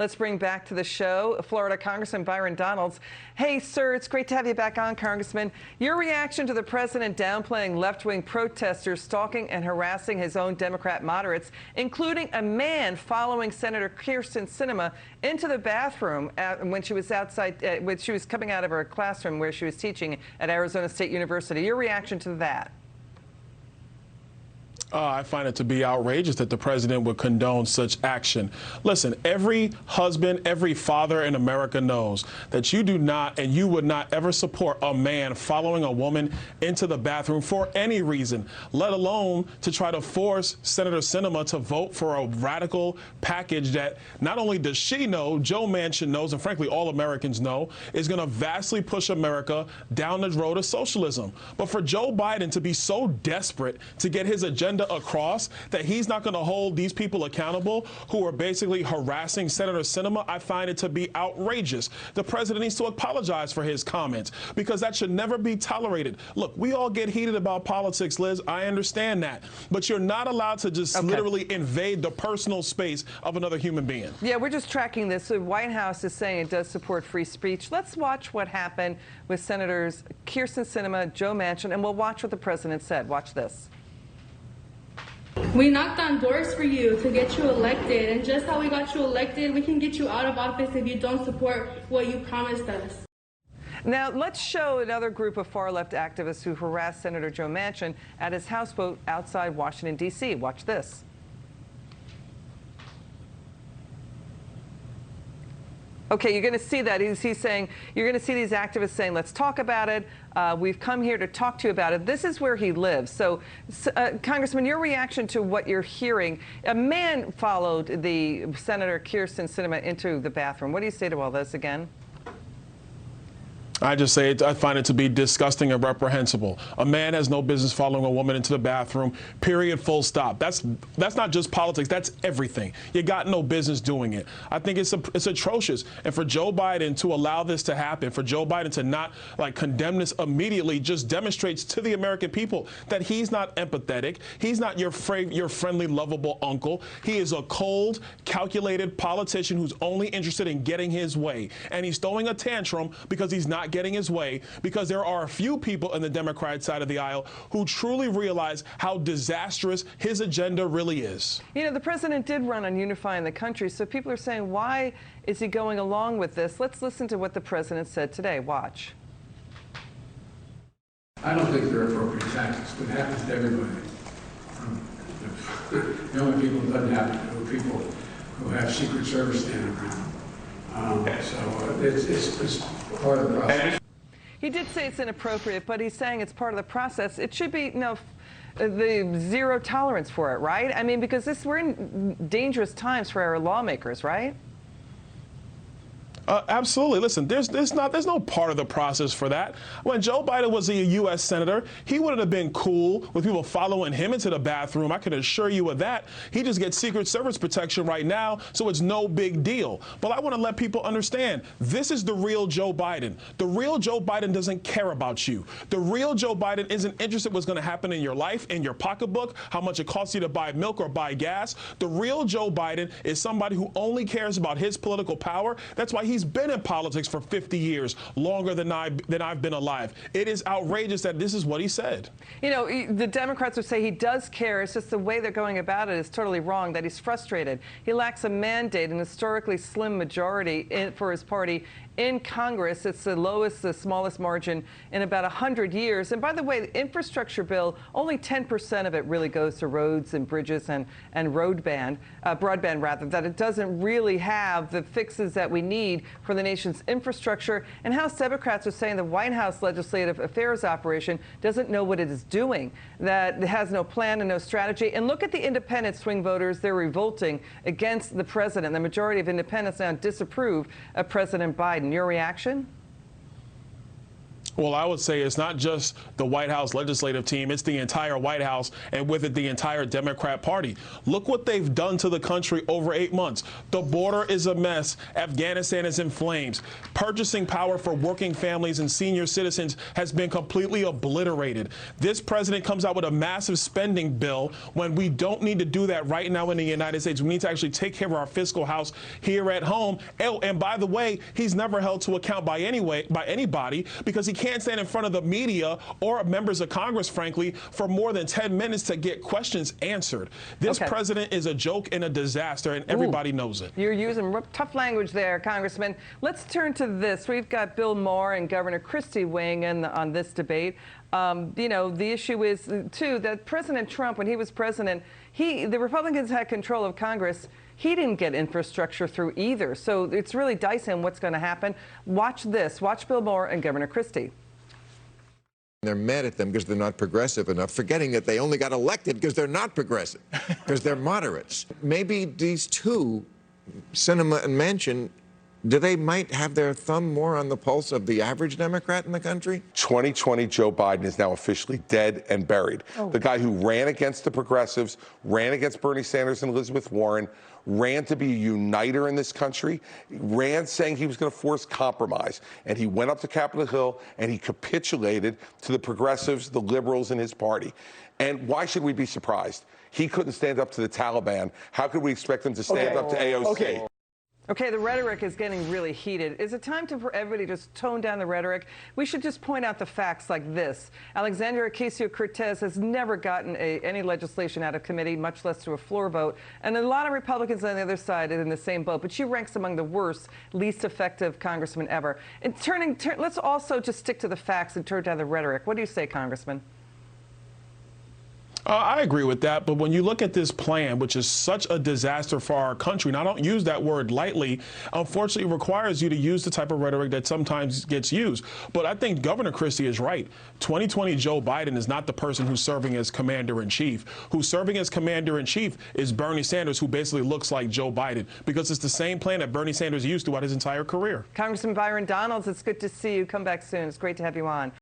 Let's bring back to the show Florida Congressman Byron Donalds. Hey, sir, it's great to have you back on, Congressman. Your reaction to the president downplaying left-wing protesters stalking and harassing his own Democrat moderates, including a man following Senator Kyrsten Sinema into the bathroom when she was outside, when she was coming out of her classroom where she was teaching at Arizona State University. Your reaction to that? I find it to be outrageous that the president would condone such action. Listen, every husband, every father in America knows that you do not and you would not ever support a man following a woman into the bathroom for any reason, let alone to try to force Senator Sinema to vote for a radical package that not only does she know, Joe Manchin knows, and frankly all Americans know, is going to vastly push America down the road of socialism. But for Joe Biden to be so desperate to get his agenda across that he's not going to hold these people accountable who are basically harassing Senator Sinema, I find it to be outrageous. The president needs to apologize for his comments because that should never be tolerated. Look, we all get heated about politics, Liz. I understand that. But you're not allowed to just literally invade the personal space of another human being. Yeah, we're just tracking this. The White House is saying it does support free speech. Let's watch what happened with Senators Kyrsten Sinema, Joe Manchin, and we'll watch what the president said. Watch this. We knocked on doors for you to get you elected, and just how we got you elected, we can get you out of office if you don't support what you promised us. Now, let's show another group of far-left activists who harassed Senator Joe Manchin at his houseboat outside Washington, D.C. Watch this. Okay, you're going to see that. He's saying, you're going to see these activists saying, let's talk about it. We've come here to talk to you about it. This is where he lives. So, Congressman, your reaction to what you're hearing. A man followed the Senator Kyrsten Sinema into the bathroom. What do you say to all this again? I just say I find it to be disgusting and reprehensible. A man has no business following a woman into the bathroom, period, full stop. That's not just politics, that's everything. You got no business doing it. I think it's atrocious. And for Joe Biden to allow this to happen, for Joe Biden to not condemn this immediately, just demonstrates to the American people that he's not empathetic. He's not your friendly, lovable uncle. He is a cold, calculated politician who's only interested in getting his way. And he's throwing a tantrum because he's not getting his way, because there are a few people in the Democrat side of the aisle who truly realize how disastrous his agenda really is. You know, the president did run on unifying the country, so people are saying, why is he going along with this? Let's listen to what the president said today. Watch. I don't think they're appropriate tactics, but it happens to everybody. The only people it doesn't happen to are people who have Secret Service standing around. It's part of the process. He did say it's inappropriate, but he's saying it's part of the process. It should be, the zero tolerance for it, right? I mean, because we're in dangerous times for our lawmakers, right? Absolutely. Listen, there's no part of the process for that. When Joe Biden was a U.S. senator, he wouldn't have been cool with people following him into the bathroom. I can assure you of that. He just gets Secret Service protection right now, so it's no big deal. But I want to let people understand, this is the real Joe Biden. The real Joe Biden doesn't care about you. The real Joe Biden isn't interested in what's going to happen in your life, in your pocketbook, how much it costs you to buy milk or buy gas. The real Joe Biden is somebody who only cares about his political power. That's why he's been in politics for 50 years, longer than I've been alive. It is outrageous that this is what he said. You know, the Democrats would say he does care. It's just the way they're going about it is totally wrong, that he's frustrated. He lacks a mandate, an historically slim majority for his party in Congress. It's the smallest margin in about 100 years. And by the way, the infrastructure bill, only 10% of it really goes to roads and bridges and broadband, rather, that it doesn't really have the fixes that we need for the nation's infrastructure. And House Democrats are saying the White House Legislative Affairs operation doesn't know what it is doing, that it has no plan and no strategy. And look at the independent swing voters. They're revolting against the president. The majority of independents now disapprove of President Biden. Your reaction? Well, I would say it's not just the White House legislative team, it's the entire White House, and with it, the entire Democrat Party. Look what they've done to the country over 8 months. The border is a mess. Afghanistan is in flames. Purchasing power for working families and senior citizens has been completely obliterated. This president comes out with a massive spending bill when we don't need to do that right now in the United States. We need to actually take care of our fiscal house here at home. Oh, and by the way, he's never held to account by anybody because he can't stand in front of the media or members of Congress, frankly, for more than 10 minutes to get questions answered. This president is a joke and a disaster, and everybody knows it. You're using tough language there, Congressman. Let's turn to this. We've got Bill Maher and Governor Christie weighing in on this debate. You know, the issue is, too, that President Trump, when he was president, the Republicans had control of Congress. He didn't get infrastructure through either. So it's really dicey on what's going to happen. Watch this. Watch Bill Maher and Governor Christie. They're mad at them because they're not progressive enough, forgetting that they only got elected because they're not progressive, because they're moderates. Maybe these two, Sinema and Manchin, they might have their thumb more on the pulse of the average Democrat in the country? 2020 Joe Biden is now officially dead and buried. The guy who ran against the progressives, ran against Bernie Sanders and Elizabeth Warren, ran to be a uniter in this country, ran saying he was going to force compromise. And he went up to Capitol Hill and he capitulated to the progressives, the liberals in his party. And why should we be surprised? He couldn't stand up to the Taliban. How could we expect him to stand up to AOC? Okay, the rhetoric is getting really heated. Is it time for everybody to just tone down the rhetoric? We should just point out the facts like this. Alexandria Ocasio-Cortez has never gotten any legislation out of committee, much less to a floor vote. And a lot of Republicans on the other side are in the same boat, but she ranks among the worst, least effective congressmen ever. And let's also just stick to the facts and turn down the rhetoric. What do you say, Congressman? I agree with that, but when you look at this plan, which is such a disaster for our country, and I don't use that word lightly, unfortunately it requires you to use the type of rhetoric that sometimes gets used. But I think Governor Christie is right. 2020 Joe Biden is not the person who's serving as commander-in-chief. Who's serving as commander-in-chief is Bernie Sanders, who basically looks like Joe Biden, because it's the same plan that Bernie Sanders used throughout his entire career. Congressman Byron Donalds, it's good to see you. Come back soon. It's great to have you on.